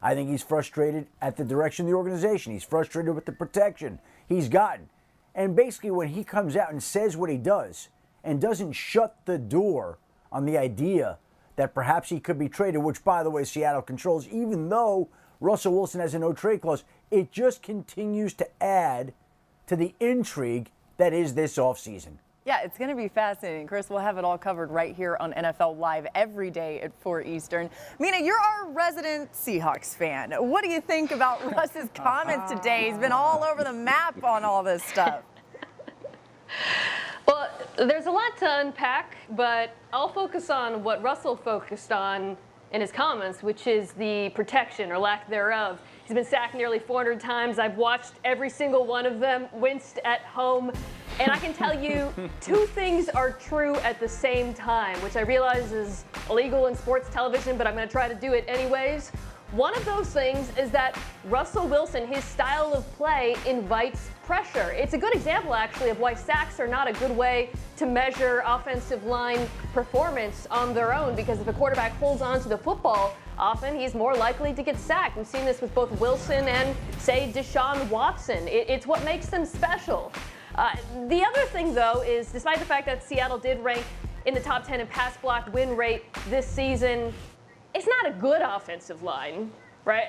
I think he's frustrated at the direction of the organization. He's frustrated with the protection he's gotten. And basically when he comes out and says what he does and doesn't shut the door on the idea that perhaps he could be traded, which, by the way, Seattle controls, even though Russell Wilson has a no-trade clause, it just continues to add to the intrigue that is this offseason. Yeah, it's going to be fascinating. Chris, we'll have it all covered right here on NFL Live every day at 4 Eastern. Mina, you're our resident Seahawks fan. What do you think about Russ's comments today? He's been all over the map on all this stuff. Well, there's a lot to unpack, but I'll focus on what Russell focused on in his comments, which is the protection or lack thereof. He's been sacked nearly 400 times. I've watched every single one of them, winced at home. And I can tell you two things are true at the same time, which I realize is illegal in sports television, but I'm going to try to do it anyways. One of those things is that Russell Wilson, his style of play invites pressure. It's a good example, actually, of why sacks are not a good way to measure offensive line performance on their own, because if a quarterback holds on to the football, often he's more likely to get sacked. We've seen this with both Wilson and, say, Deshaun Watson. It's what makes them special. The other thing, though, is despite the fact that Seattle did rank in the top 10 in pass block win rate this season, it's not a good offensive line, right?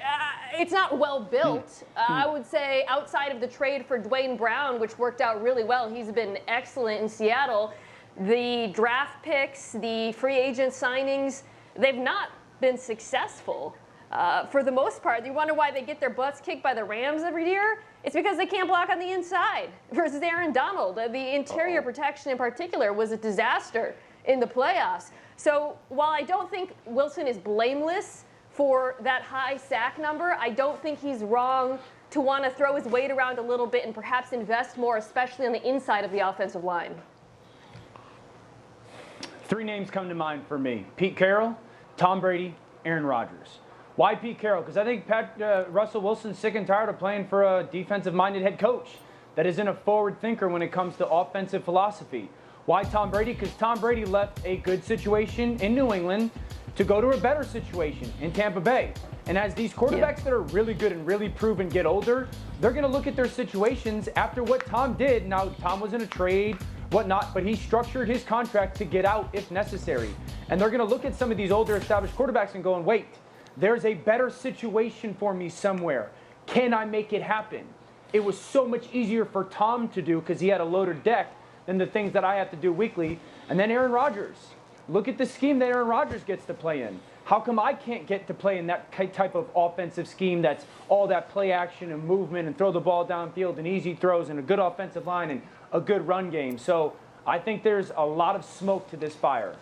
It's not well built. I would say outside of the trade for Dwayne Brown, which worked out really well, he's been excellent in Seattle. The draft picks, the free agent signings, they've not been successful. For the most part, you wonder why they get their butts kicked by the Rams every year? It's because they can't block on the inside versus Aaron Donald. The interior protection in particular was a disaster in the playoffs. So while I don't think Wilson is blameless for that high sack number, I don't think he's wrong to want to throw his weight around a little bit and perhaps invest more, especially on the inside of the offensive line. Three names come to mind for me: Pete Carroll, Tom Brady, Aaron Rodgers. Why Pete Carroll? Because I think Russell Wilson's sick and tired of playing for a defensive-minded head coach that isn't a forward thinker when it comes to offensive philosophy. Why Tom Brady? Because Tom Brady left a good situation in New England to go to a better situation in Tampa Bay. And as these quarterbacks that are really good and really proven get older, they're going to look at their situations after what Tom did. Now, Tom was in a trade, whatnot, but he structured his contract to get out if necessary. And they're going to look at some of these older established quarterbacks and going, wait, there's a better situation for me somewhere. Can I make it happen? It was so much easier for Tom to do because he had a loaded deck than the things that I have to do weekly. And then Aaron Rodgers. Look at the scheme that Aaron Rodgers gets to play in. How come I can't get to play in that type of offensive scheme that's all that play action and movement and throw the ball downfield and easy throws and a good offensive line and a good run game? So I think there's a lot of smoke to this fire.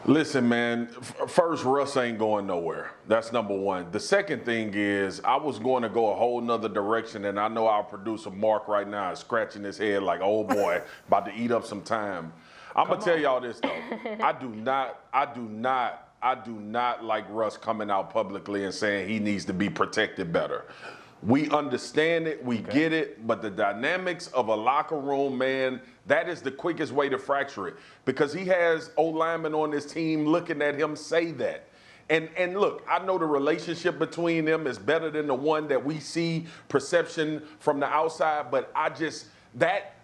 Listen, man, first, Russ ain't going nowhere. That's number one. The second thing is I was going to go a whole nother direction, and I know our producer, Mark, right now is scratching his head like, oh, boy, about to eat up some time. I'm going to tell y'all this, though. I do not like Russ coming out publicly and saying he needs to be protected better. We understand it, we get it, but the dynamics of a locker room, man, that is the quickest way to fracture it, because he has old linemen on his team looking at him say that. And look, I know the relationship between them is better than the one that we see perception from the outside, but I just, that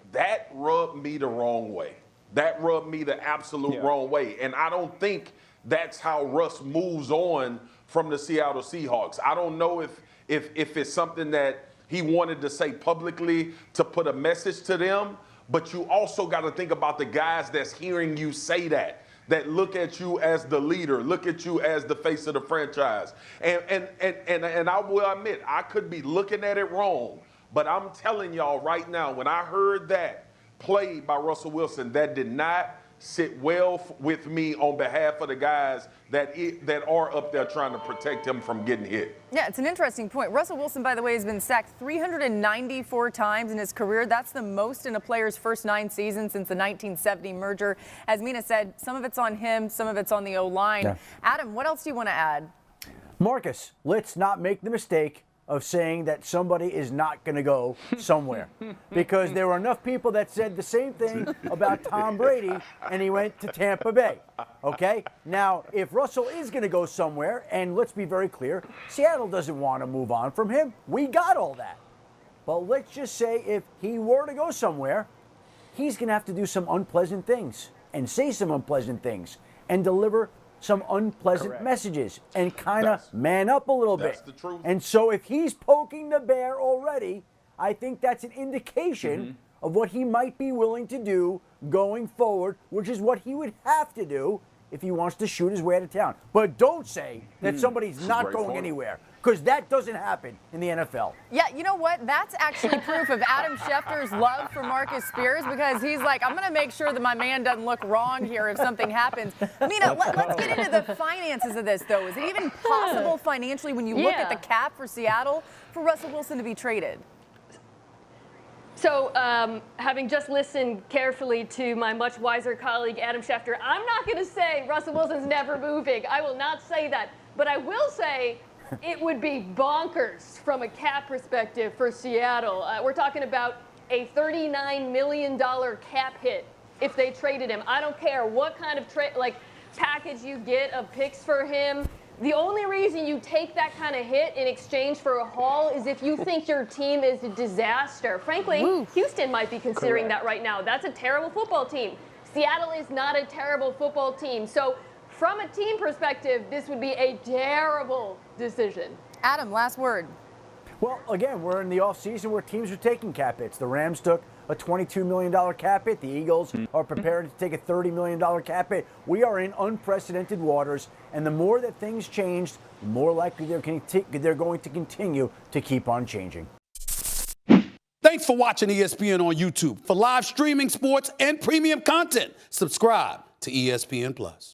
rubbed me the wrong way. That rubbed me the absolute wrong way. And I don't think that's how Russ moves on from the Seattle Seahawks. I don't know if it's something that he wanted to say publicly to put a message to them, but you also got to think about the guys that's hearing you say that look at you as the leader, look at you as the face of the franchise. And I will admit, I could be looking at it wrong, but I'm telling y'all right now, when I heard that played by Russell Wilson, that did not sit well with me on behalf of the guys that are up there trying to protect him from getting hit. Yeah, it's an interesting point. Russell Wilson, by the way, has been sacked 394 times in his career. That's the most in a player's first 9 seasons since the 1970 merger. As Mina said, some of it's on him, some of it's on the O-line. Yeah. Adam, what else do you want to add? Marcus, let's not make the mistake of saying that somebody is not going to go somewhere. Because there were enough people that said the same thing about Tom Brady, and he went to Tampa Bay. Okay? Now, if Russell is going to go somewhere, and let's be very clear, Seattle doesn't want to move on from him. We got all that. But let's just say if he were to go somewhere, he's going to have to do some unpleasant things and say some unpleasant things and deliver some unpleasant messages and kind of man up a little bit. That's the truth. And so if he's poking the bear already, I think that's an indication of what he might be willing to do going forward, which is what he would have to do if he wants to shoot his way out of town. But don't say that somebody's not great going point. anywhere, because that doesn't happen in the NFL. Yeah, you know what? That's actually proof of Adam Schefter's love for Marcus Spears, because he's like, I'm going to make sure that my man doesn't look wrong here if something happens. Mina, let's get into the finances of this, though. Is it even possible financially, when you look at the cap for Seattle, for Russell Wilson to be traded? So, having just listened carefully to my much wiser colleague, Adam Schefter, I'm not going to say Russell Wilson's never moving. I will not say that. But I will say it would be bonkers from a cap perspective for Seattle. We're talking about a $39 million cap hit if they traded him. I don't care what kind of package you get of picks for him. The only reason you take that kind of hit in exchange for a haul is if you think your team is a disaster. Frankly, Houston might be considering that right now. That's a terrible football team. Seattle is not a terrible football team. So from a team perspective, this would be a terrible decision. Adam, last word. Well, again, we're in the offseason where teams are taking cap hits. The Rams took a $22 million cap hit. The Eagles are prepared to take a $30 million cap hit. We are in unprecedented waters, and the more that things change, the more likely they're going to continue to keep on changing. Thanks for watching ESPN on YouTube. For live streaming, sports, and premium content, subscribe to ESPN+.